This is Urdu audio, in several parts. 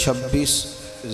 26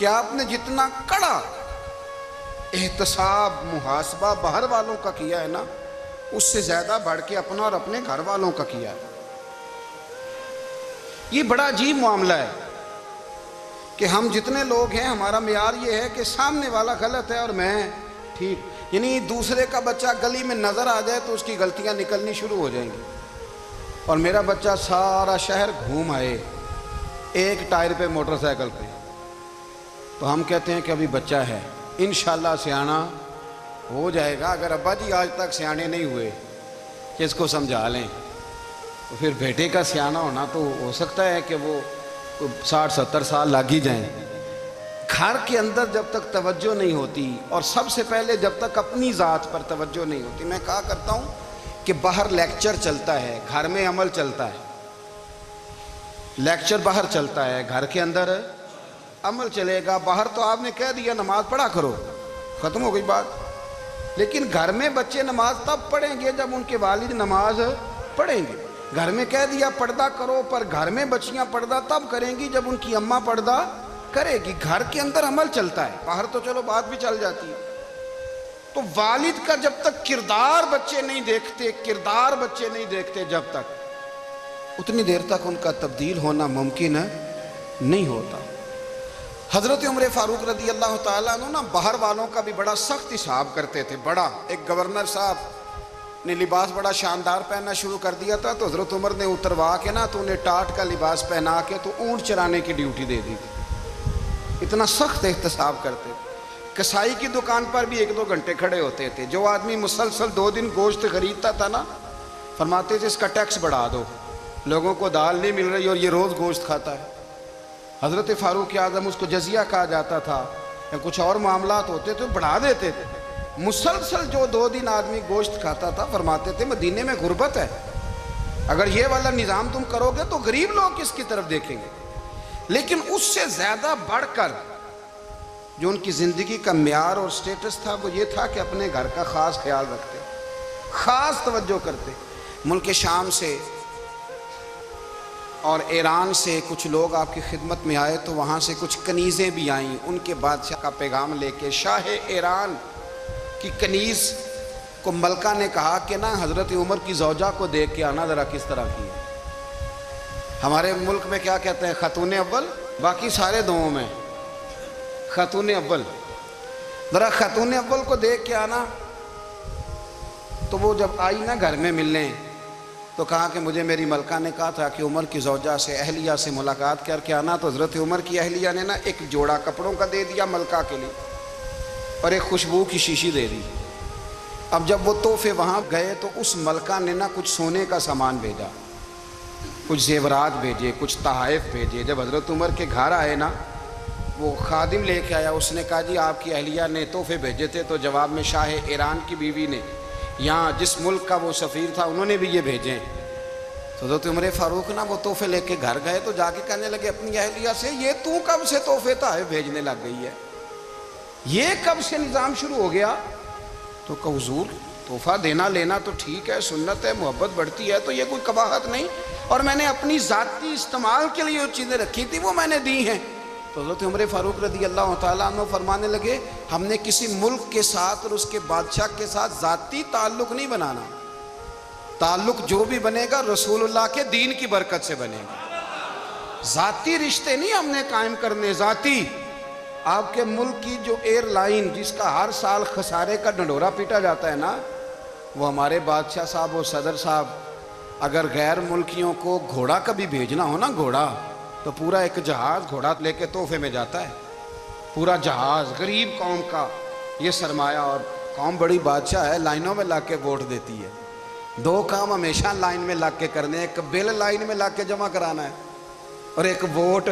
کہ آپ نے جتنا کڑا احتساب محاسبہ باہر والوں کا کیا ہے نا، اس سے زیادہ بڑھ کے اپنا اور اپنے گھر والوں کا کیا ہے۔ یہ بڑا عجیب معاملہ ہے کہ ہم جتنے لوگ ہیں ہمارا معیار یہ ہے کہ سامنے والا غلط ہے اور میں ٹھیک، یعنی دوسرے کا بچہ گلی میں نظر آ جائے تو اس کی غلطیاں نکلنی شروع ہو جائیں گی، اور میرا بچہ سارا شہر گھوم آئے ایک ٹائر پہ موٹر سائیکل پہ، تو ہم کہتے ہیں کہ ابھی بچہ ہے، انشاءاللہ سیانا ہو جائے گا۔ اگر ابا جی آج تک سیانے نہیں ہوئے کہ اس کو سمجھا لیں، تو پھر بیٹے کا سیانا ہونا تو ہو سکتا ہے کہ وہ 60-70 سال لگ ہی جائیں۔ گھر کے اندر جب تک توجہ نہیں ہوتی، اور سب سے پہلے جب تک اپنی ذات پر توجہ نہیں ہوتی، میں کہا کرتا ہوں کہ باہر لیکچر چلتا ہے، گھر میں عمل چلتا ہے۔ لیکچر باہر چلتا ہے، گھر کے اندر عمل چلے گا۔ باہر تو آپ نے کہہ دیا نماز پڑھا کرو، ختم ہو گئی بات، لیکن گھر میں بچے نماز تب پڑھیں گے جب ان کے والد نماز پڑھیں گے۔ گھر میں کہہ دیا پردہ کرو، پر گھر میں بچیاں پردہ تب کریں گی جب ان کی اماں پردہ کرے گی۔ گھر کے اندر عمل چلتا ہے، باہر تو چلو بات بھی چل جاتی ہے۔ تو والد کا جب تک کردار بچے نہیں دیکھتے جب تک، اتنی دیر تک ان کا تبدیل ہونا ممکن نہیں ہوتا۔ حضرت عمر فاروق رضی اللہ تعالیٰ عنہ نا باہر والوں کا بھی بڑا سخت حساب کرتے تھے۔ بڑا ایک گورنر صاحب نے لباس بڑا شاندار پہننا شروع کر دیا تھا، تو حضرت عمر نے اتروا کے نا تو انہیں ٹاٹ کا لباس پہنا کے تو اونٹ چرانے کی ڈیوٹی دے دی تھی۔ اتنا سخت احتساب کرتے تھے۔ کسائی کی دکان پر بھی 1-2 گھنٹے کھڑے ہوتے تھے۔ جو آدمی مسلسل 2 دن گوشت خریدتا تھا نا، فرماتے تھے اس کا ٹیکس بڑھا دو، لوگوں کو دال نہیں مل رہی اور یہ روز گوشت کھاتا ہے۔ حضرت فاروق اعظم، اس کو جزیہ کہا جاتا تھا، یا کچھ اور معاملات ہوتے تو بڑھا دیتے تھے۔ مسلسل جو 2 دن آدمی گوشت کھاتا تھا، فرماتے تھے مدینے میں غربت ہے، اگر یہ والا نظام تم کرو گے تو غریب لوگ کس کی طرف دیکھیں گے۔ لیکن اس سے زیادہ بڑھ کر جو ان کی زندگی کا معیار اور سٹیٹس تھا وہ یہ تھا کہ اپنے گھر کا خاص خیال رکھتے، خاص توجہ کرتے۔ ملک شام سے اور ایران سے کچھ لوگ آپ کی خدمت میں آئے، تو وہاں سے کچھ کنیزیں بھی آئیں ان کے بادشاہ کا پیغام لے کے۔ شاہ ایران کی کنیز کو ملکہ نے کہا کہ نا حضرت عمر کی زوجہ کو دیکھ کے آنا ذرا کس طرح کی ہے۔ ہمارے ملک میں کیا کہتے ہیں، خاتون اول، باقی سارے دوؤں میں خاتون اول، ذرا خاتون اول کو دیکھ کے آنا۔ تو وہ جب آئی نا گھر میں ملنے، تو کہا کہ مجھے میری ملکہ نے کہا تھا کہ عمر کی زوجہ سے، اہلیہ سے ملاقات کر کے آنا۔ تو حضرت عمر کی اہلیہ نے نا ایک جوڑا کپڑوں کا دے دیا ملکہ کے لیے، اور ایک خوشبو کی شیشی دے دی۔ اب جب وہ تحفے وہاں گئے تو اس ملکہ نے نا کچھ سونے کا سامان بھیجا، کچھ زیورات بھیجے، کچھ تحائف بھیجے۔ جب حضرت عمر کے گھر آئے نا، وہ خادم لے کے آیا، اس نے کہا جی آپ کی اہلیہ نے تحفے بھیجے تھے، تو جواب میں شاہ ایران کی بیوی نے، یہاں جس ملک کا وہ سفیر تھا، انہوں نے بھی یہ بھیجے۔ تو حضرت عمر فاروق نا وہ تحفے لے کے گھر گئے، تو جا کے کہنے لگے اپنی اہلیہ سے، یہ تو کب سے تحفے تحائف بھیجنے لگ گئی ہے، یہ کب سے نظام شروع ہو گیا؟ تو کہ حضور تحفہ دینا لینا تو ٹھیک ہے، سنت ہے، محبت بڑھتی ہے، تو یہ کوئی قباحت نہیں، اور میں نے اپنی ذاتی استعمال کے لیے جو چیزیں رکھی تھی وہ میں نے دی ہیں۔ تو حضرت عمر فاروق رضی اللہ تعالیٰ عنہ فرمانے لگے، ہم نے کسی ملک کے ساتھ اور اس کے بادشاہ کے ساتھ ذاتی تعلق نہیں بنانا، تعلق جو بھی بنے گا رسول اللہ کے دین کی برکت سے بنے گا۔ ذاتی رشتے نہیں ہم نے قائم کرنے، ذاتی۔ آپ کے ملک کی جو ایئر لائن جس کا ہر سال خسارے کا ڈنڈورا پیٹا جاتا ہے نا، وہ ہمارے بادشاہ صاحب و صدر صاحب اگر غیر ملکیوں کو گھوڑا کبھی بھیجنا ہو نا، گھوڑا، تو پورا ایک جہاز گھوڑا لے کے تحفے میں جاتا ہے، پورا جہاز غریب قوم کا یہ سرمایہ، اور قوم بڑی بادشاہ ہے، لائنوں میں لگ کے ووٹ دیتی ہے۔ 2 کام ہمیشہ لائن میں لگ کے کرنے، ایک بل لائن میں لگ کے جمع کرانا ہے، اور ایک ووٹ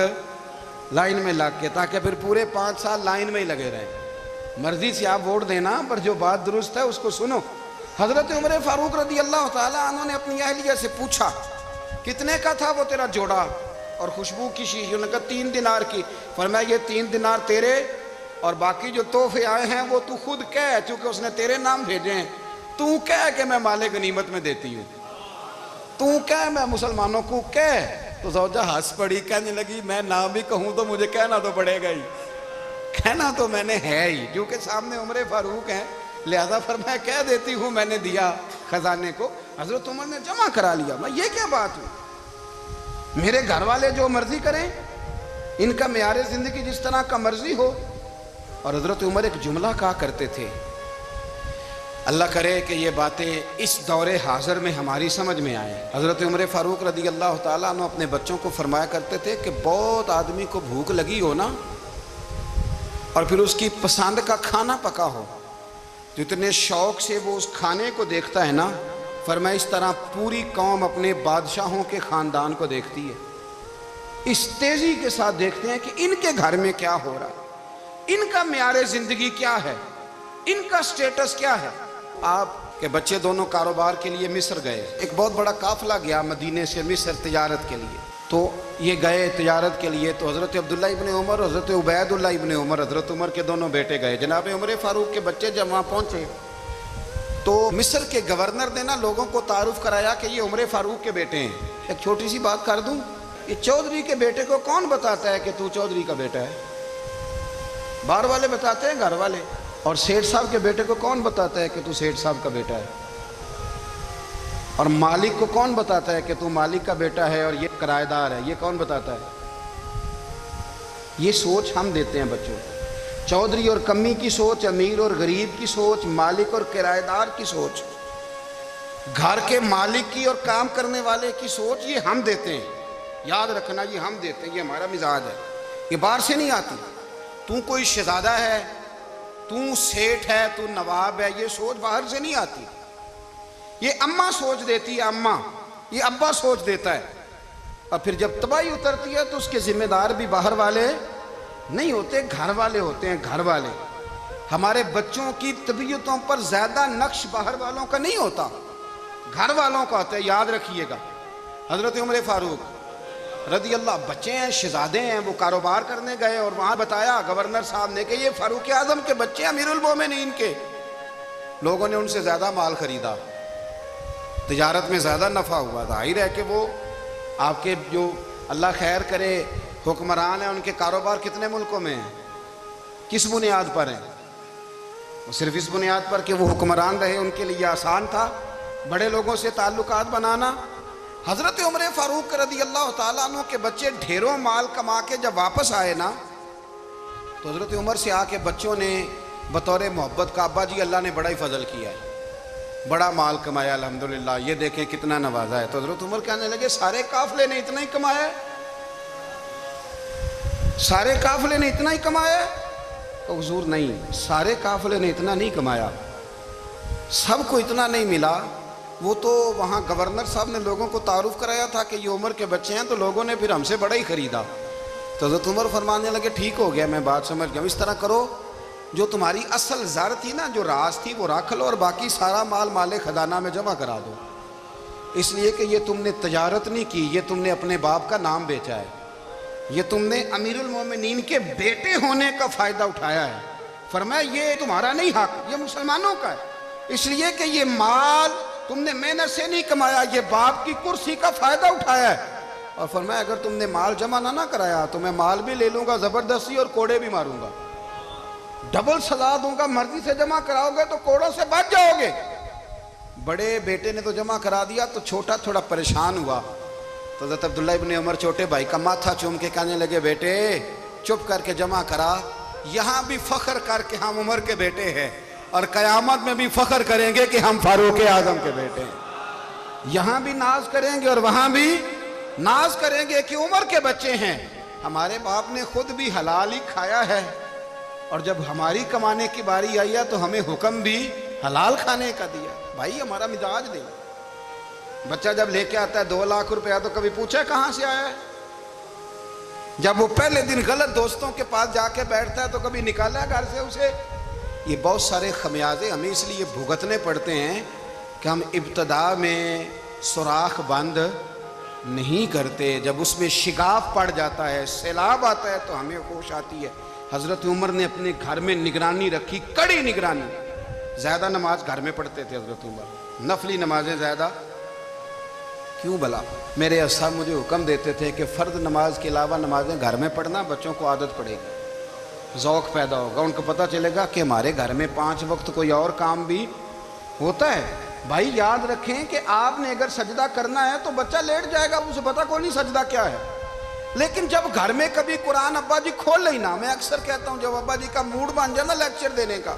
لائن میں لگ کے، تاکہ پھر پورے 5 سال لائن میں ہی لگے رہیں۔ مرضی سے آپ ووٹ دینا، پر جو بات درست ہے اس کو سنو۔ حضرت عمر فاروق رضی اللہ تعالیٰ عنہ نے اپنی اہلیہ سے پوچھا کتنے کا تھا وہ تیرا جوڑا اور خوشبو کی شیشی؟ انہوں نے کہا 3 دینار کی۔ فرمایا یہ 3 دینار تیرے، اور باقی جو تحفے آئے ہیں وہ تو خود کہہ، چونکہ اس نے تیرے نام بھیجے ہیں، تو کہہ کہ میں مال غنیمت میں دیتی ہوں، تو کہہ میں مسلمانوں کو کہہ۔ تو زوجہ ہنس پڑی، کہنے لگی میں نہ بھی کہوں تو مجھے کہنا تو پڑے گا ہی، کہنا تو میں نے ہے ہی، کیونکہ سامنے عمر فاروق ہیں، لہذا فرمایا کہہ دیتی ہوں میں نے دیا خزانے کو۔ حضرت عمر نے جمع کرا لیا۔ میں یہ کیا بات ہوئی؟ میرے گھر والے جو مرضی کریں، ان کا معیار زندگی جس طرح کا مرضی ہو۔ اور حضرت عمر ایک جملہ کہا کرتے تھے، اللہ کرے کہ یہ باتیں اس دور حاضر میں ہماری سمجھ میں آئیں۔ حضرت عمر فاروق رضی اللہ تعالیٰ عنہ اپنے بچوں کو فرمایا کرتے تھے کہ بہت آدمی کو بھوک لگی ہو نا، اور پھر اس کی پسند کا کھانا پکا ہو تو اتنے شوق سے وہ اس کھانے کو دیکھتا ہے نا، فرمایا اس طرح پوری قوم اپنے بادشاہوں کے خاندان کو دیکھتی ہے، اس تیزی کے ساتھ دیکھتے ہیں کہ ان کے گھر میں کیا ہو رہا ہے، ان کا معیار زندگی کیا ہے، ان کا سٹیٹس کیا ہے۔ آپ کے بچے دونوں کاروبار کے لیے مصر گئے، ایک بہت بڑا قافلہ گیا مدینے سے مصر تجارت کے لیے، تو یہ گئے تجارت کے لیے، تو حضرت عبداللہ ابن عمر، حضرت عبید اللہ ابن عمر، حضرت عمر کے دونوں بیٹے گئے۔ جناب عمر فاروق کے بچے جب وہاں پہنچے تو مصر کے گورنر نے نا لوگوں کو تعارف کرایا کہ یہ عمر فاروق کے بیٹے ہیں۔ ایک چھوٹی سی بات کر دوں، یہ چودھری کے بیٹے کو کون بتاتا ہے کہ تو چودھری کا بیٹا ہے؟ باہر والے بتاتے ہیں، گھر والے۔ اور سیٹھ صاحب کے بیٹے کو کون بتاتا ہے کہ تو سیٹھ صاحب کا بیٹا ہے؟ اور مالک کو کون بتاتا ہے کہ تو مالک کا بیٹا ہے اور یہ کرایہ دار ہے؟ یہ کون بتاتا ہے؟ یہ سوچ ہم دیتے ہیں بچوں کو۔ چودھری اور کمی کی سوچ، امیر اور غریب کی سوچ، مالک اور کرایہ دار کی سوچ، گھر کے مالک کی اور کام کرنے والے کی سوچ، یہ ہم دیتے ہیں۔ یاد رکھنا، یہ ہم دیتے ہیں، یہ ہمارا مزاج ہے، یہ باہر سے نہیں آتی۔ تو کوئی شہزادہ ہے، تو سیٹھ ہے، تو نواب ہے، یہ سوچ باہر سے نہیں آتی، یہ اماں سوچ دیتی ہے، اماں، یہ ابا سوچ دیتا ہے۔ اور پھر جب تباہی اترتی ہے تو اس کے ذمہ دار بھی باہر والے نہیں ہوتے، گھر والے ہوتے ہیں، گھر والے۔ ہمارے بچوں کی طبیعتوں پر زیادہ نقش باہر والوں کا نہیں ہوتا، گھر والوں کا ہوتا ہے، یاد رکھیے گا۔ حضرت عمر فاروق رضی اللہ، بچے ہیں، شہزادے ہیں، وہ کاروبار کرنے گئے اور وہاں بتایا گورنر صاحب نے کہ یہ فاروق اعظم کے بچے ہیں، امیر المومنین کے۔ لوگوں نے ان سے زیادہ مال خریدا، تجارت میں زیادہ نفع ہوا، ظاہر ہے کہ وہ آپ کے جو اللہ خیر کرے حکمران ہیں، ان کے کاروبار کتنے ملکوں میں ہیں، کس بنیاد پر ہیں؟ وہ صرف اس بنیاد پر کہ وہ حکمران رہے، ان کے لیے آسان تھا بڑے لوگوں سے تعلقات بنانا۔ حضرت عمر فاروق رضی اللہ تعالیٰ عنہ کے بچے ڈھیروں مال کما کے جب واپس آئے نا، تو حضرت عمر سے آ کے بچوں نے بطور محبت کا، ابا جی اللہ نے بڑا ہی فضل کیا ہے، بڑا مال کمایا الحمدللہ، یہ دیکھیں کتنا نوازا ہے۔ تو حضرت عمر کہنے لگے سارے قافلے نے اتنا ہی کمایا ہے، سارے قافلے نے اتنا ہی کمایا ہے؟ تو حضور نہیں، سارے قافلے نے اتنا نہیں کمایا، سب کو اتنا نہیں ملا۔ وہ تو وہاں گورنر صاحب نے لوگوں کو تعارف کرایا تھا کہ یہ عمر کے بچے ہیں، تو لوگوں نے پھر ہم سے بڑا ہی خریدا۔ تو حضرت عمر فرمانے لگے ٹھیک ہو گیا، میں بات سمجھ گیا، اس طرح کرو، جو تمہاری اصل زر تھی نا، جو راز تھی، وہ رکھ لو، اور باقی سارا مال مال خزانہ میں جمع کرا دو، اس لیے کہ یہ تم نے تجارت نہیں کی، یہ تم نے اپنے باپ کا نام بیچا ہے، یہ تم نے امیر المومنین کے بیٹے ہونے کا فائدہ اٹھایا ہے۔ فرمایا یہ تمہارا نہیں حق، یہ مسلمانوں کا ہے، اس لیے کہ یہ مال تم نے محنت سے نہیں کمایا، یہ باپ کی کرسی کا فائدہ اٹھایا ہے۔ اور فرمایا اگر تم نے مال جمع نہ کرایا تو میں مال بھی لے لوں گا زبردستی اور کوڑے بھی ماروں گا، ڈبل سزا دوں گا، مرضی سے جمع کراؤ گے تو کوڑوں سے بچ جاؤ گے۔ بڑے بیٹے نے تو جمع کرا دیا، تو چھوٹا تھوڑا پریشان ہوا، تو حضرت عبداللہ ابن عمر چھوٹے بھائی کا ماتھا چوم کے کہنے لگے بیٹے چپ کر کے جمع کرا، یہاں بھی فخر کر کے ہم عمر کے بیٹے ہیں، اور قیامت میں بھی فخر کریں گے کہ ہم فاروق اعظم کے بیٹے ہیں، یہاں بھی ناز کریں گے اور وہاں بھی ناز کریں گے کہ عمر کے بچے ہیں۔ ہمارے باپ نے خود بھی حلال ہی کھایا ہے، اور جب ہماری کمانے کی باری آئی ہے تو ہمیں حکم بھی حلال کھانے کا دیا۔ بھائی ہمارا مزاج دے، بچہ جب لے کے آتا ہے 2 لاکھ روپیہ تو کبھی پوچھا کہاں سے آیا ہے؟ جب وہ پہلے دن غلط دوستوں کے پاس جا کے بیٹھتا ہے تو کبھی نکالا ہے گھر سے اسے؟ یہ بہت سارے خمیازے ہمیں اس لیے بھگتنے پڑتے ہیں کہ ہم ابتدا میں سوراخ بند نہیں کرتے، جب اس میں شگاف پڑ جاتا ہے، سیلاب آتا ہے تو ہمیں ہوش آتی ہے۔ حضرت عمر نے اپنے گھر میں نگرانی رکھی، کڑی نگرانی، زیادہ نماز گھر میں پڑھتے تھے حضرت عمر، نفلی نمازیں زیادہ کیوں بلا؟ میرے صاحب مجھے حکم دیتے تھے کہ فرض نماز کے علاوہ نمازیں گھر میں پڑھنا، بچوں کو عادت پڑے گی۔ ذوق پیدا ہوگا, ان کو پتہ چلے گا کہ ہمارے گھر میں 5 وقت کوئی اور کام بھی ہوتا ہے. بھائی یاد رکھیں کہ آپ نے اگر سجدہ کرنا ہے تو بچہ لیٹ جائے گا, اسے پتہ کوئی نہیں سجدہ کیا ہے. لیکن جب گھر میں کبھی قرآن ابا جی کھول لینا, میں اکثر کہتا ہوں جب ابا جی کا موڈ بن جائے نا لیکچر دینے کا,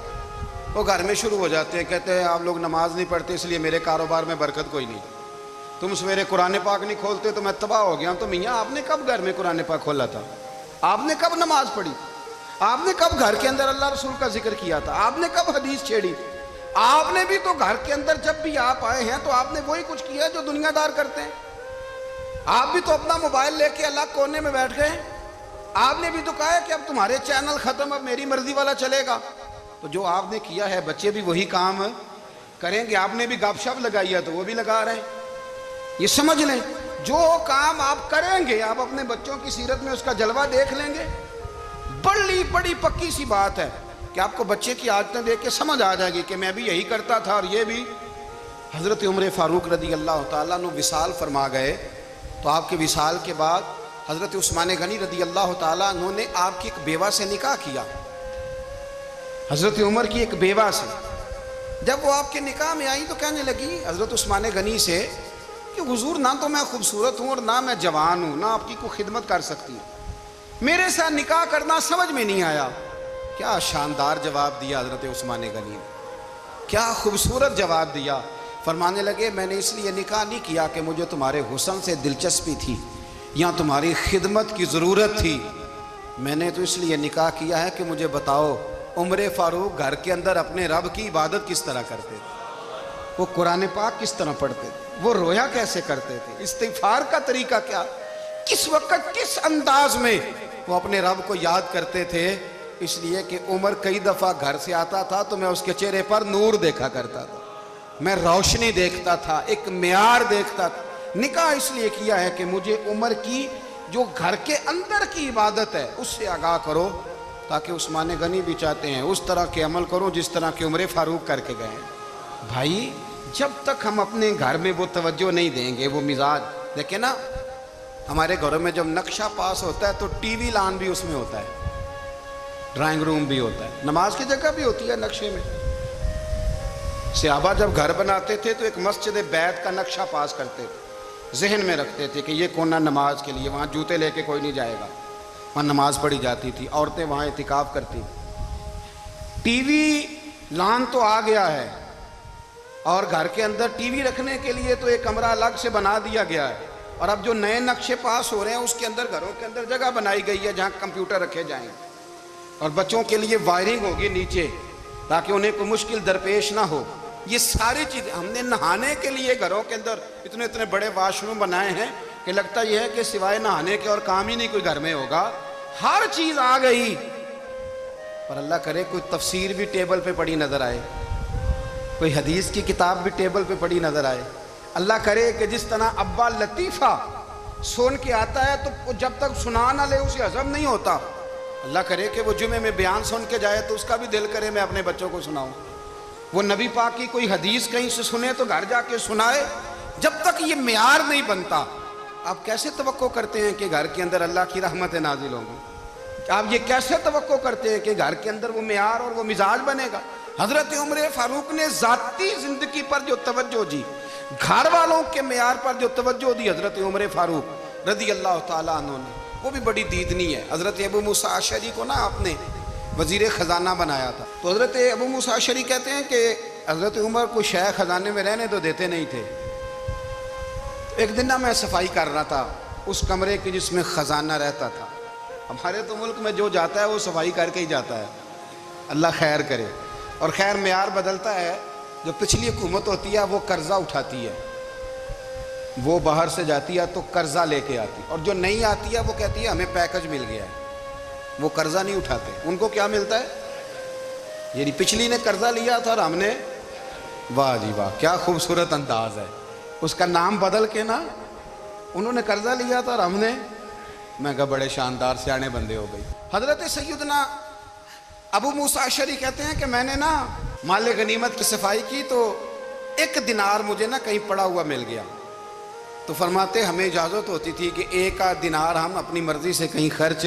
وہ گھر میں شروع ہو جاتے ہیں, کہتے ہیں آپ لوگ نماز نہیں پڑھتے اس لیے میرے کاروبار میں برکت کوئی نہیں, تم سویرے قرآن پاک نہیں کھولتے تو میں تباہ ہو گیا ہوں. تو میاں آپ نے کب گھر میں قرآن پاک کھولا تھا؟ آپ نے کب نماز پڑھی؟ آپ نے کب گھر کے اندر اللہ رسول کا ذکر کیا تھا؟ آپ نے کب حدیث چھیڑی؟ آپ نے بھی تو گھر کے اندر جب بھی آپ آئے ہیں تو آپ نے وہی کچھ کیا جو دنیا دار کرتے ہیں. آپ بھی تو اپنا موبائل لے کے الگ کونے میں بیٹھ گئے. آپ نے بھی تو کہا ہے کہ اب تمہارے چینل ختم, اب میری مرضی والا چلے گا. تو جو آپ نے کیا ہے بچے بھی وہی کام کریں گے. آپ نے بھی گپ شپ لگائی ہے تو وہ بھی لگا رہے ہیں. یہ سمجھ لیں جو کام آپ کریں گے آپ اپنے بچوں کی سیرت میں اس کا جلوہ دیکھ لیں گے. بڑی پکی سی بات ہے کہ آپ کو بچے کی عادتیں دیکھ کے سمجھ آ جائے گی کہ میں بھی یہی کرتا تھا اور یہ بھی. حضرت عمر فاروق رضی اللہ تعالیٰ عنہ وصال فرما گئے تو آپ کے وصال کے بعد حضرت عثمان غنی رضی اللہ تعالیٰ عنہ نے آپ کی ایک بیوہ سے نکاح کیا, حضرت عمر کی ایک بیوہ سے. جب وہ آپ کے نکاح میں آئی تو کہنے لگی حضرت عثمان غنی سے کہ حضور نہ تو میں خوبصورت ہوں اور نہ میں جوان ہوں, نہ آپ کی کوئی خدمت کر سکتی ہوں, میرے ساتھ نکاح کرنا سمجھ میں نہیں آیا. کیا شاندار جواب دیا حضرت عثمان غنی نے, کیا خوبصورت جواب دیا. فرمانے لگے میں نے اس لیے نکاح نہیں کیا کہ مجھے تمہارے حسن سے دلچسپی تھی یا تمہاری خدمت کی ضرورت تھی, میں نے تو اس لیے نکاح کیا ہے کہ مجھے بتاؤ عمر فاروق گھر کے اندر اپنے رب کی عبادت کس طرح کرتے تھے, وہ قرآن پاک کس طرح پڑھتے تھے, وہ رویا کیسے کرتے تھے, استغفار کا طریقہ کیا, کس وقت کس انداز میں وہ اپنے رب کو یاد کرتے تھے. اس لیے کہ عمر کئی دفعہ گھر سے آتا تھا تو میں اس کے چہرے پر نور دیکھا کرتا تھا, میں روشنی دیکھتا تھا, ایک معیار دیکھتا تھا. نکاح اس لیے کیا ہے کہ مجھے عمر کی جو گھر کے اندر کی عبادت ہے اس سے آگاہ کرو, تاکہ عثمان غنی بھی چاہتے ہیں اس طرح کے عمل کرو جس طرح کہ عمر فاروق کر کے گئے ہیں. بھائی جب تک ہم اپنے گھر میں وہ توجہ نہیں دیں گے, وہ مزاج دیکھیں نا, ہمارے گھروں میں جب نقشہ پاس ہوتا ہے تو ٹی وی لان بھی اس میں ہوتا ہے, ڈرائنگ روم بھی ہوتا ہے, نماز کی جگہ بھی ہوتی ہے نقشے میں. صحابہ جب گھر بناتے تھے تو ایک مسجد بیت کا نقشہ پاس کرتے تھے, ذہن میں رکھتے تھے کہ یہ کونا نماز کے لیے, وہاں جوتے لے کے کوئی نہیں جائے گا, وہاں نماز پڑھی جاتی تھی, عورتیں وہاں اعتکاف کرتی. ٹی وی لان تو آ گیا ہے اور گھر کے اندر ٹی وی رکھنے کے لیے تو ایک کمرہ الگ سے بنا دیا گیا ہے, اور اب جو نئے نقشے پاس ہو رہے ہیں اس کے اندر گھروں کے اندر جگہ بنائی گئی ہے جہاں کمپیوٹر رکھے جائیں, اور بچوں کے لیے وائرنگ ہوگی نیچے تاکہ انہیں کوئی مشکل درپیش نہ ہو. یہ ساری چیزیں ہم نے نہانے کے لیے گھروں کے اندر اتنے بڑے واش روم بنائے ہیں کہ لگتا یہ ہے کہ سوائے نہانے کے اور کام ہی نہیں کوئی گھر میں ہوگا. ہر چیز آ گئی, پر اللہ کرے کوئی تفسیر بھی ٹیبل پہ پڑی نظر آئے, کوئی حدیث کی کتاب بھی ٹیبل پہ پڑی نظر آئے. اللہ کرے کہ جس طرح ابا لطیفہ سن کے آتا ہے تو جب تک سنا نہ لے اسے ہضم نہیں ہوتا, اللہ کرے کہ وہ جمعے میں بیان سن کے جائے تو اس کا بھی دل کرے میں اپنے بچوں کو سناؤں. وہ نبی پاک کی کوئی حدیث کہیں سے سنے تو گھر جا کے سنائے. جب تک یہ معیار نہیں بنتا آپ کیسے توقع کرتے ہیں کہ گھر کے اندر اللہ کی رحمتیں نازل ہوں گی؟ آپ یہ کیسے توقع کرتے ہیں کہ گھر کے اندر وہ معیار اور وہ مزاج بنے گا؟ حضرت عمر فاروق نے ذاتی زندگی پر جو توجہ دی, گھر والوں کے معیار پر جو توجہ دی حضرت عمر فاروق رضی اللہ تعالیٰ عنہ نے, وہ بھی بڑی دیدنی ہے. حضرت ابو موسیٰ اشعری کو نا آپ نے وزیر خزانہ بنایا تھا, تو حضرت ابو موسیٰ اشعری کہتے ہیں کہ حضرت عمر کو شیخ خزانے میں رہنے تو دیتے نہیں تھے. ایک دن نا میں صفائی کر رہا تھا اس کمرے کی جس میں خزانہ رہتا تھا. ہمارے تو ملک میں جو جاتا ہے وہ صفائی کر کے ہی جاتا ہے, اللہ خیر کرے. اور خیر معیار بدلتا ہے, جو پچھلی حکومت ہوتی ہے وہ قرضہ اٹھاتی ہے, وہ باہر سے جاتی ہے تو قرضہ لے کے آتی, اور جو نہیں آتی ہے وہ کہتی ہے ہمیں پیکج مل گیا ہے, وہ قرضہ نہیں اٹھاتے. ان کو کیا ملتا ہے؟ یعنی پچھلی نے قرضہ لیا تھا اور ہم نے, واہ جی واہ کیا خوبصورت انداز ہے, اس کا نام بدل کے نا انہوں نے قرضہ لیا تھا اور ہم نے, میں کہا بڑے شاندار سیانے بندے ہو گئی. حضرت سیدنا ابو موسیٰ اشعری کہتے ہیں کہ میں نے نا مال غنیمت کی صفائی کی تو 1 دینار مجھے نا کہیں پڑا ہوا مل گیا, تو فرماتے ہمیں اجازت ہوتی تھی کہ 1 دینار ہم اپنی مرضی سے کہیں خرچ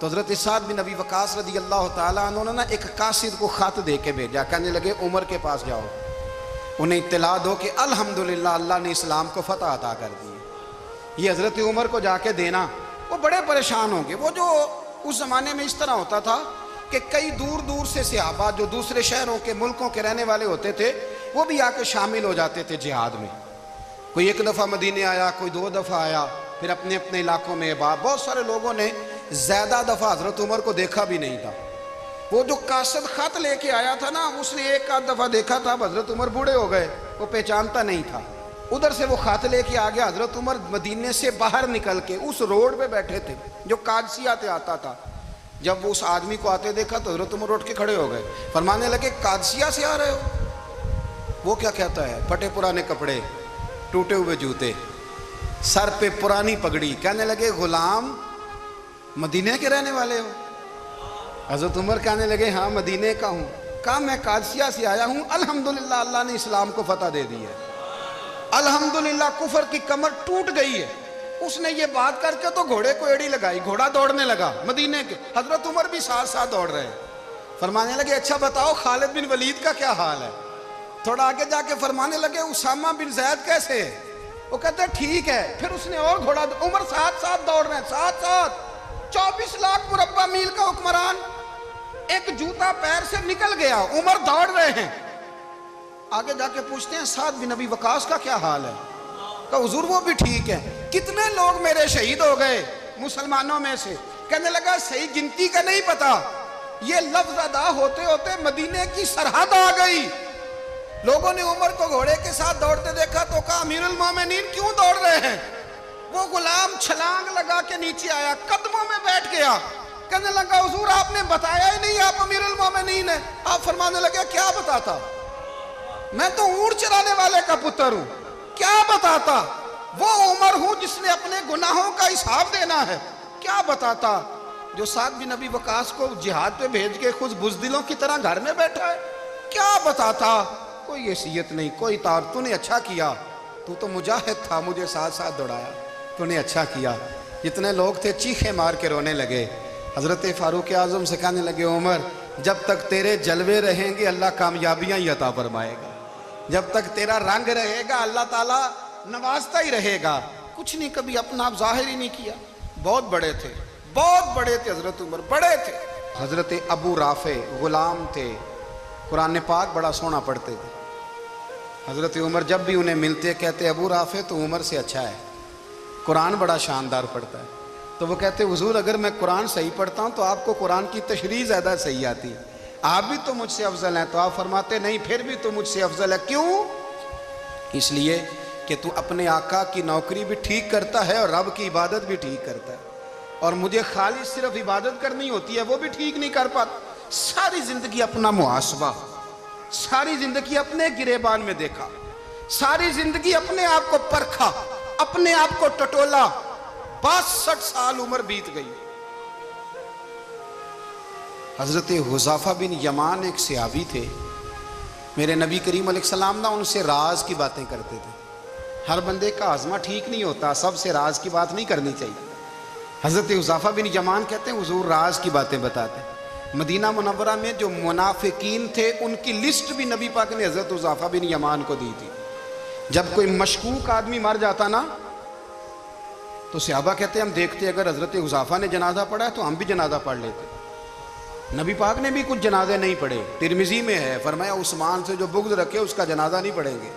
تو حضرت سعد بن ابی وقاص رضی اللہ تعالیٰ عنہ نے نا ایک قاصد کو خط دے کے بھیجا، کہنے لگے عمر کے پاس جاؤ، انہیں اطلاع دو کہ الحمدللہ اللہ نے اسلام کو فتح عطا کر دی۔ یہ حضرت عمر کو جا کے دینا، وہ بڑے پریشان ہوں گے۔ وہ جو اس زمانے میں اس طرح ہوتا تھا کہ کئی دور دور سے صحابہ جو دوسرے شہروں کے ملکوں کے رہنے والے ہوتے تھے وہ بھی آ کے شامل ہو جاتے تھے جہاد میں۔ کوئی ایک دفعہ مدینے آیا، کوئی 2 دفعہ آیا، پھر اپنے اپنے علاقوں میں بہت سارے لوگوں نے زیادہ دفعہ حضرت عمر کو دیکھا بھی نہیں تھا۔ وہ جو قاصد خط لے کے آیا تھا نا، اس نے 1 دفعہ دیکھا تھا، حضرت عمر بوڑھے ہو گئے، وہ پہچانتا نہیں تھا۔ ادھر سے وہ خط لے کے آ گیا، حضرت عمر مدینے سے باہر نکل کے اس روڈ پہ بیٹھے تھے جو قادسیہ سے آتا تھا۔ جب وہ اس آدمی کو آتے دیکھا تو حضرت عمر اٹھ کے کھڑے ہو گئے، فرمانے لگے قادسیہ سے آ رہے ہو؟ وہ کیا کہتا ہے؟ پھٹے پرانے کپڑے، ٹوٹے ہوئے جوتے، سر پہ پرانی پگڑی، کہنے لگے غلام مدینے کے رہنے والے ہو؟ حضرت عمر کہنے لگے ہاں مدینے کا ہوں۔ کہا میں قادسیہ سے آیا ہوں، الحمدللہ اللہ نے اسلام کو فتح دے دی ہے، الحمدللہ کفر کی کمر ٹوٹ گئی ہے۔ اس نے یہ بات کر کے تو گھوڑے کو ایڑی لگائی، گھوڑا دوڑنے لگا مدینے کے، حضرت عمر بھی ساتھ ساتھ دوڑ رہے ہیں۔ فرمانے لگے اچھا بتاؤ خالد بن ولید کا کیا حال ہے؟ تھوڑا آگے جا کے فرمانے لگے اسامہ بن زید کیسے ہے؟ وہ کہتے ہیں ٹھیک ہے۔ پھر اس نے اور گھوڑا، عمر ساتھ ساتھ دوڑ رہے ہیں، ساتھ ساتھ 24 لاکھ مربع میل کا حکمران، ایک جوتا پیر سے نکل گیا، عمر دوڑ رہے ہیں۔ آگے جا کے پوچھتے ہیں سعد بن ابی وقاص کا کیا حال ہے؟ کہا حضور وہ بھی ٹھیک ہے۔ کتنے لوگ میرے شہید ہو گئے مسلمانوں میں سے؟ کہنے لگا صحیح گنتی کا نہیں پتا، یہ لفظ ادا ہوتے ہوتے مدینے کی سرحد آ گئی۔ لوگوں نے عمر کو گھوڑے کے ساتھ دوڑتے دیکھا تو کہا امیر المومنین کیوں دوڑ رہے ہیں؟ وہ غلام چھلانگ لگا کے نیچے آیا، قدموں میں بیٹھ گیا، کہنے لگا حضور آپ نے بتایا ہی نہیں آپ امیر المومنین ہیں۔ آپ فرمانے لگے کیا بتاتا؟ میں تو اونٹ چرانے والے کا پتر ہوں، کیا بتاتا؟ وہ عمر ہوں جس نے اپنے گناہوں کا حساب دینا ہے، کیا بتاتا؟ جو سعد بن ابی وقاص کو جہاد پہ بھیج کے خود بزدلوں کی طرح گھر میں بیٹھا ہے، کیا بتاتا؟ کوئی حیثیت نہیں، کوئی تار۔ تو نے اچھا کیا، تو مجاہد تھا، مجھے ساتھ ساتھ دوڑایا، تو نے اچھا کیا۔ جتنے لوگ تھے چیخے مار کے رونے لگے۔ حضرت فاروق اعظم سے کہنے لگے عمر جب تک تیرے جلوے رہیں گے اللہ کامیابیاں ہی عطا فرمائے گا، جب تک تیرا رنگ رہے گا اللہ تعالیٰ نوازتا ہی رہے گا۔ کچھ نہیں کبھی اپنا آپ ظاہر ہی نہیں کیا۔ بہت بڑے تھے، بہت بڑے تھے حضرت عمر، بڑے تھے۔ حضرت ابو رافع غلام تھے، قرآن پاک بڑا سونا پڑھتے تھے۔ حضرت عمر جب بھی انہیں ملتے کہتے ابو رافع تو عمر سے اچھا ہے، قرآن بڑا شاندار پڑھتا ہے۔ تو وہ کہتے حضور اگر میں قرآن صحیح پڑھتا ہوں تو آپ کو قرآن کی تشریح زیادہ صحیح آتی ہے، آپ بھی تو مجھ سے افضل ہیں۔ تو آپ فرماتے نہیں پھر بھی تو مجھ سے افضل ہے۔ کیوں؟ اس لیے کہ تو اپنے آقا کی نوکری بھی ٹھیک کرتا ہے اور رب کی عبادت بھی ٹھیک کرتا ہے، اور مجھے خالص صرف عبادت کرنی ہوتی ہے وہ بھی ٹھیک نہیں کر پاتا۔ ساری زندگی اپنا محاسبہ، ساری زندگی اپنے گریبان میں دیکھا، ساری زندگی اپنے آپ کو پرکھا، اپنے آپ کو ٹٹولا۔ 62 سال عمر بیت گئی۔ حضرت حذیفہ بن یمان ایک صحابی تھے، میرے نبی کریم علیہ السلام نا ان سے راز کی باتیں کرتے تھے۔ ہر بندے کا ہاضمہ ٹھیک نہیں ہوتا، سب سے راز کی بات نہیں کرنی چاہیے۔ حضرت حذیفہ بن یمان کہتے ہیں حضور راز کی باتیں بتاتے ہیں۔ مدینہ منورہ میں جو منافقین تھے ان کی لسٹ بھی نبی پاک نے حضرت حذیفہ بن یمان کو دی تھی۔ جب کوئی مشکوک آدمی مر جاتا نا تو صحابہ کہتے ہیں ہم دیکھتے اگر حضرت حذیفہ نے جنازہ پڑھا ہے تو ہم بھی جنازہ پڑھ لیتے۔ نبی پاک نے بھی کچھ جنازے نہیں پڑھے، ترمذی میں ہے، فرمایا عثمان سے جو بغض رکھے اس کا جنازہ نہیں پڑھیں گے۔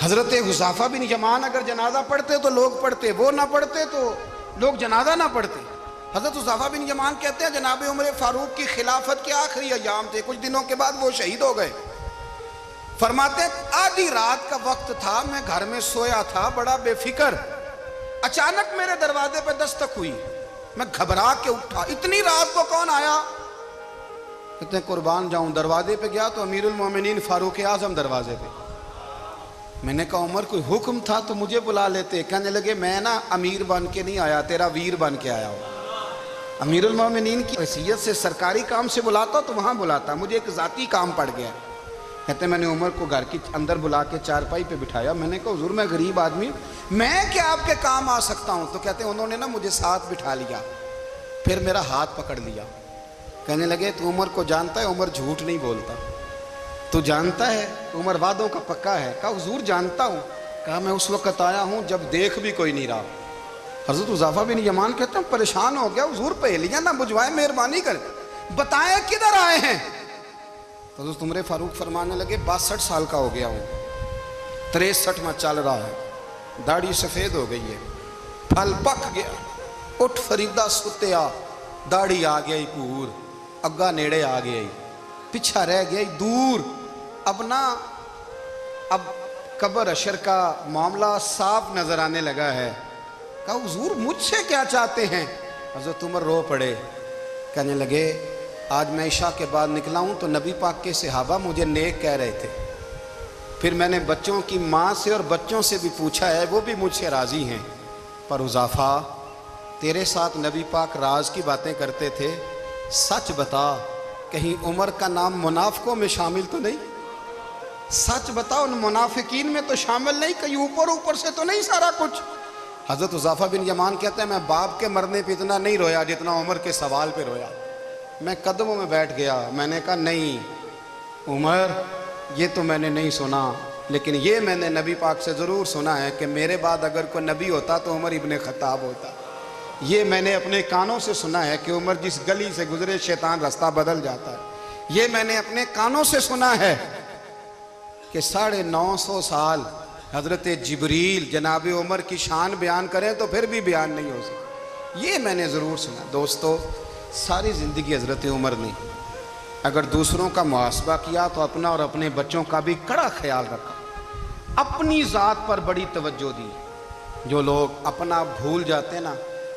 حضرت حذیفہ بن یمان اگر جنازہ پڑھتے تو لوگ پڑھتے، وہ نہ پڑھتے تو لوگ جنازہ نہ پڑھتے۔ حضرت حذیفہ بن یمان کہتے ہیں جناب عمر فاروق کی خلافت کے آخری ایام تھے، کچھ دنوں کے بعد وہ شہید ہو گئے۔ فرماتے آدھی رات کا وقت تھا، میں گھر میں سویا تھا بڑا بے فکر، اچانک میرے دروازے پہ دستک ہوئی، میں گھبرا کے اٹھا، اتنی رات کو کون آیا؟ کہتے ہیں قربان جاؤں، دروازے پہ گیا تو امیر المومنین فاروق اعظم دروازے پہ۔ میں نے کہا عمر کوئی حکم تھا تو مجھے بلا لیتے۔ کہنے لگے میں نا امیر بن کے نہیں آیا، تیرا ویر بن کے آیا ہوں۔ امیر المومنین کی حیثیت سے سرکاری کام سے بلاتا تو وہاں بلاتا، مجھے ایک ذاتی کام پڑ گیا۔ کہتے ہیں میں نے عمر کو گھر کی اندر بلا کے چارپائی پہ بٹھایا، میں نے کہا حضور میں غریب آدمی ہوں، میں کیا آپ کے کام آ سکتا ہوں؟ تو کہتے ہیں انہوں نے نا مجھے ساتھ بٹھا لیا، پھر میرا ہاتھ پکڑ لیا, کہنے لگے تو عمر کو جانتا ہے, عمر جھوٹ نہیں بولتا, تو جانتا ہے عمر وعدوں کا پکا ہے. کہا حضور جانتا ہوں. کہا میں اس وقت آیا ہوں جب دیکھ بھی کوئی نہیں رہا. حضرت حذیفہ بن یمان کہتے ہیں پریشان ہو گیا, حضور پہلیاں نہ بجھوائے, مہربانی کر بتائیں کدھر آئے ہیں. تو حضرت عمر فاروق فرمانے لگے 62 سال کا ہو گیا ہوں, 63 میں چل رہا ہے, داڑھی سفید ہو گئی ہے, پھل پک گیا, اٹھ فریدہ ستیا, داڑھی آ گئی پور, اگا نیڑے آ گئی, پیچھا رہ گئی دور. اب قبر اشر کا معاملہ صاف نظر آنے لگا ہے. کہا حضور مجھ سے کیا چاہتے ہیں؟ حضرت عمر رو پڑے, کہنے لگے آج میں عشاء کے بعد نکلا ہوں تو نبی پاک کے صحابہ مجھے نیک کہہ رہے تھے, پھر میں نے بچوں کی ماں سے اور بچوں سے بھی پوچھا ہے, وہ بھی مجھ سے راضی ہیں, پر حذیفہ تیرے ساتھ نبی پاک راز کی باتیں کرتے تھے, سچ بتا کہیں عمر کا نام منافقوں میں شامل تو نہیں؟ سچ بتا ان منافقین میں تو شامل نہیں, کہیں اوپر سے تو نہیں سارا کچھ؟ حضرت حذیفہ بن یمان کہتے ہیں میں باپ کے مرنے پہ اتنا نہیں رویا جتنا عمر کے سوال پہ رویا. میں قدموں میں بیٹھ گیا, میں نے کہا نہیں عمر یہ تو میں نے نہیں سنا, لیکن یہ میں نے نبی پاک سے ضرور سنا ہے کہ میرے بعد اگر کوئی نبی ہوتا تو عمر ابن خطاب ہوتا. یہ میں نے اپنے کانوں سے سنا ہے کہ عمر جس گلی سے گزرے شیطان رستہ بدل جاتا ہے. یہ میں نے اپنے کانوں سے سنا ہے کہ 950 سال حضرت جبریل جناب عمر کی شان بیان کریں تو پھر بھی بیان نہیں ہو سکتا. یہ میں نے ضرور سنا. دوستو ساری زندگی حضرت عمر نے اگر دوسروں کا محاسبہ کیا تو اپنا اور اپنے بچوں کا بھی کڑا خیال رکھا, اپنی ذات پر بڑی توجہ دی. جو لوگ اپنا بھول جاتے ہیں نا,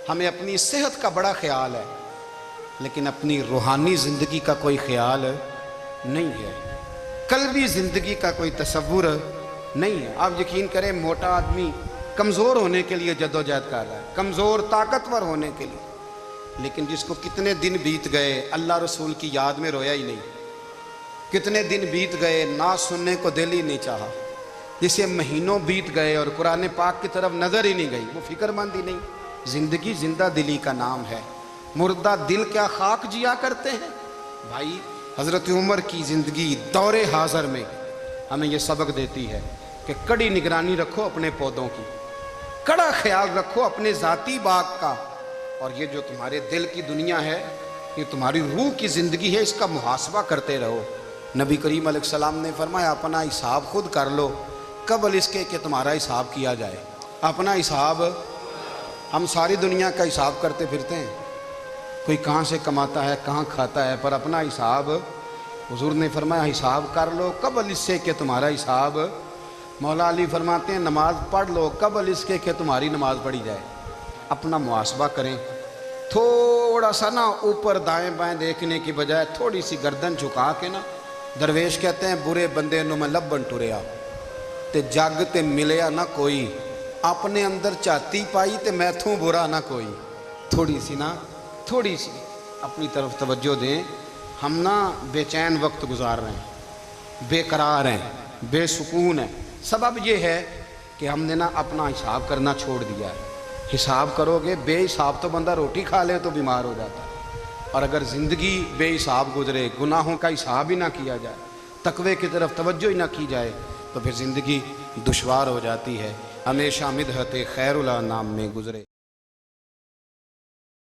ہمیں اپنی صحت کا بڑا خیال ہے لیکن اپنی روحانی زندگی کا کوئی خیال نہیں ہے, قلبی زندگی کا کوئی تصور نہیں ہے. آپ یقین کریں موٹا آدمی کمزور ہونے کے لیے جدوجہد کر رہا ہے, کمزور طاقتور ہونے کے لیے, لیکن جس کو کتنے دن بیت گئے اللہ رسول کی یاد میں رویا ہی نہیں, کتنے دن بیت گئے نہ سننے کو دل ہی نہیں چاہا, جسے مہینوں بیت گئے اور قرآن پاک کی طرف نظر ہی نہیں گئی, وہ فکر مند ہی نہیں. زندگی زندہ دلی کا نام ہے, مردہ دل کیا خاک جیا کرتے ہیں. بھائی حضرت عمر کی زندگی دور حاضر میں ہمیں یہ سبق دیتی ہے کہ کڑی نگرانی رکھو اپنے پودوں کی, کڑا خیال رکھو اپنے ذاتی باغ کا, اور یہ جو تمہارے دل کی دنیا ہے یہ تمہاری روح کی زندگی ہے, اس کا محاسبہ کرتے رہو. نبی کریم علیہ السلام نے فرمایا اپنا حساب خود کر لو قبل اس کے کہ تمہارا حساب کیا جائے. اپنا حساب, ہم ساری دنیا کا حساب کرتے پھرتے ہیں, کوئی کہاں سے کماتا ہے کہاں کھاتا ہے, پر اپنا حساب حضور نے فرمایا حساب کر لو قبل اس سے کہ تمہارا حساب. مولا علی فرماتے ہیں نماز پڑھ لو قبل اس کے کہ تمہاری نماز پڑھی جائے. اپنا محاسبہ کریں, تھوڑا سا نا اوپر دائیں بائیں دیکھنے کی بجائے تھوڑی سی گردن جھکا کے نا, درویش کہتے ہیں برے بندے نو میں لبن ٹریا تے جگ تے ملیا نہ کوئی, اپنے اندر چاتی پائی تے میتھوں برا نہ کوئی. تھوڑی سی اپنی طرف توجہ دیں. ہم نا بے چین وقت گزار رہے ہیں, بے قرار ہیں, بے سکون ہیں. سبب یہ ہے کہ ہم نے نا اپنا حساب کرنا چھوڑ دیا ہے. حساب کرو گے, بے حساب تو بندہ روٹی کھا لے تو بیمار ہو جاتا ہے, اور اگر زندگی بے حساب گزرے, گناہوں کا حساب ہی نہ کیا جائے, تقوی کی طرف توجہ ہی نہ کی جائے, تو پھر زندگی دشوار ہو جاتی ہے. ہمیشہ مدحت خیر الانام میں گزرے.